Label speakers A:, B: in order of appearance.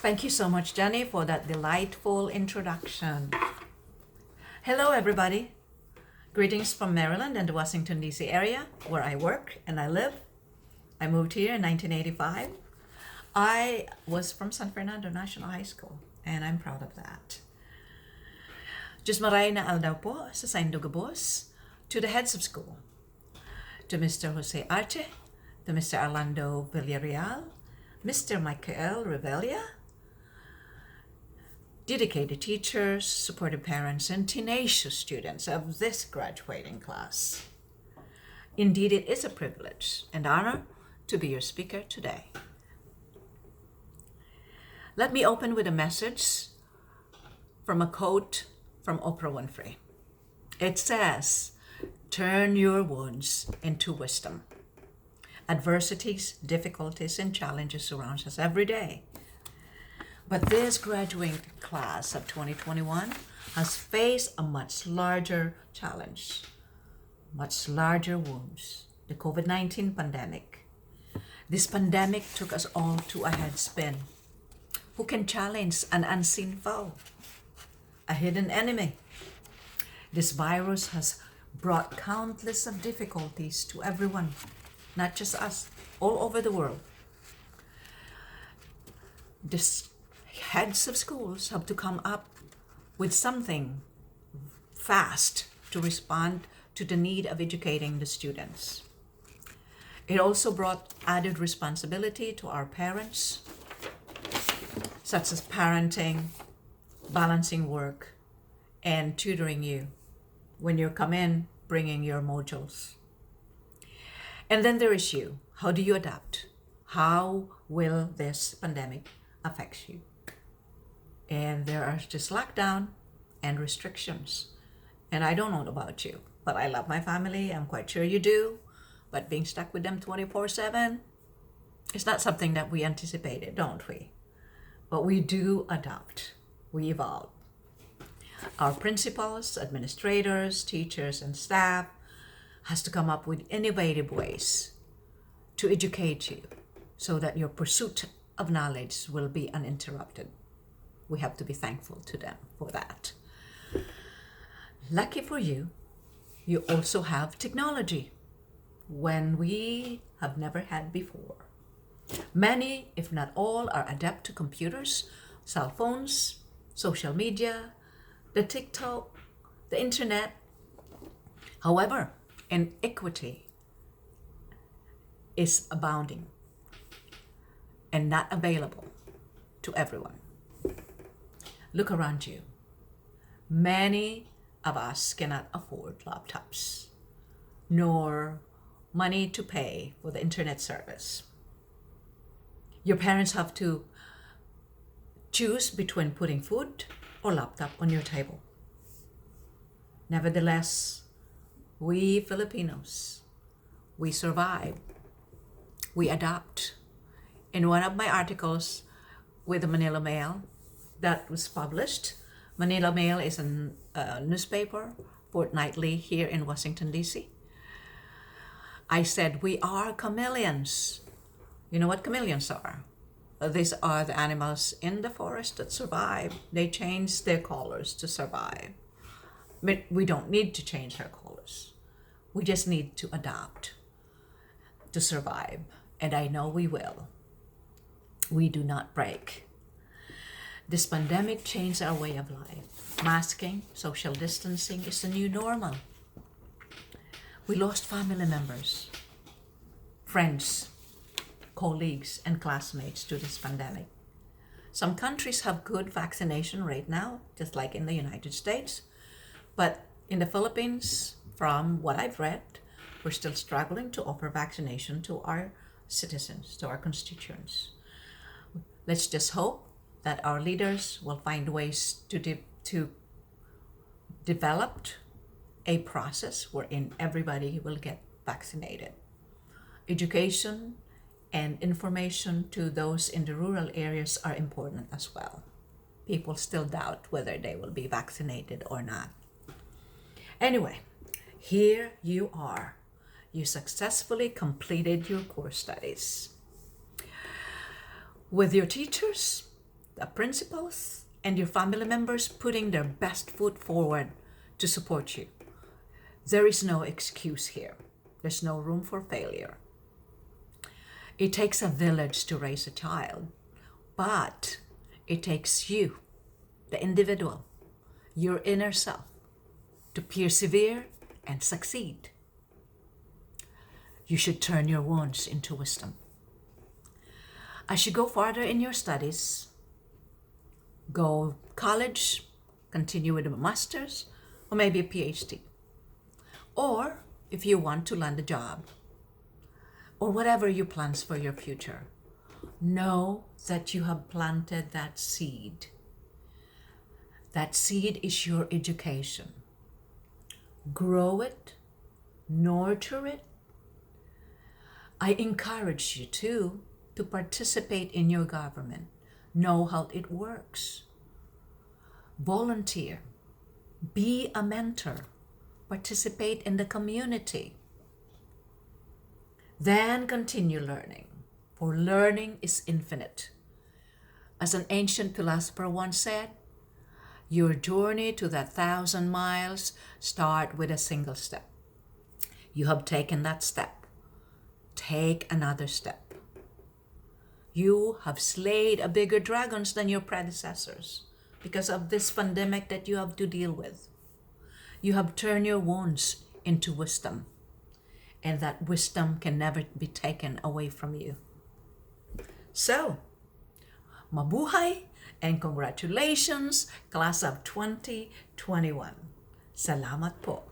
A: Thank you so much, Jenny, for that delightful introduction. Hello, everybody. Greetings from Maryland and the Washington, D.C. area, where I work and I live. I moved here in 1985. I was from San Fernando National High School, and I'm proud of that. Diyos maray na aldaw po sa Saindugabos, to the heads of school, to Mr. Jose Arche, to Mr. Orlando Villarreal, Mr. Michael Revelia, dedicated teachers, supportive parents, and tenacious students of this graduating class. Indeed, it is a privilege and honor to be your speaker today. Let me open with a message from a quote from Oprah Winfrey. It says, "Turn your wounds into wisdom." Adversities, difficulties, and challenges surround us every day. But this graduating class of 2021 has faced a much larger challenge, much larger wounds, the COVID-19 pandemic. This pandemic took us all to a headspin. Who can challenge an unseen foe, a hidden enemy? This virus has brought countless of difficulties to everyone, not just us, all over the world. This heads of schools have to come up with something fast to respond to the need of educating the students. It also brought added responsibility to our parents, such as parenting, balancing work, and tutoring you when you come in bringing your modules. And then there is you. How do you adapt? How will this pandemic affect you? And there are just lockdown and restrictions. And I don't know about you, but I love my family. I'm quite sure you do. But being stuck with them 24/7 is not something that we anticipated, don't we? But we do adapt. We evolve. Our principals, administrators, teachers, and staff has to come up with innovative ways to educate you so that your pursuit of knowledge will be uninterrupted. We have to be thankful to them for that. Lucky for you, you also have technology when we have never had before. Many, if not all, are adept to computers, cell phones, social media, the TikTok, the internet. However, inequity is abounding and not available to everyone. Look around you. Many of us cannot afford laptops, nor money to pay for the internet service. Your parents have to choose between putting food or laptop on your table. Nevertheless, we Filipinos, we survive, we adapt. In one of my articles with the Manila Mail that was published, Manila Mail is a newspaper fortnightly here in Washington, D.C. I said, we are chameleons. You know what chameleons are? These are the animals in the forest that survive. They change their colors to survive. But we don't need to change our colors. We just need to adapt to survive. And I know we will. We do not break. This pandemic changed our way of life. Masking, social distancing is the new normal. We lost family members, friends, colleagues, and classmates to this pandemic. Some countries have good vaccination rate now, just like in the United States. But in the Philippines, from what I've read, we're still struggling to offer vaccination to our citizens, to our constituents. Let's just hope that our leaders will find ways to develop a process wherein everybody will get vaccinated. Education and information to those in the rural areas are important as well. People still doubt whether they will be vaccinated or not. Anyway, here you are. You successfully completed your core studies. With your teachers, the principals and your family members putting their best foot forward to support you. There is no excuse here. There's no room for failure. It takes a village to raise a child, but it takes you, the individual, your inner self, to persevere and succeed. You should turn your wounds into wisdom. As you go farther in your studies, go college, continue with a master's, or maybe a PhD. Or if you want to land a job, or whatever your plans for your future, know that you have planted that seed. That seed is your education. Grow it, nurture it. I encourage you to participate in your government. Know how it works. Volunteer. Be a mentor. Participate in the community. Then continue learning, for learning is infinite. As an ancient philosopher once said, your journey to that 1,000 miles start with a single step. You have taken that step. Take another step. You have slayed a bigger dragons than your predecessors because of this pandemic that you have to deal with. You have turned your wounds into wisdom, and that wisdom can never be taken away from you. So, mabuhay and congratulations, class of 2021. Salamat po.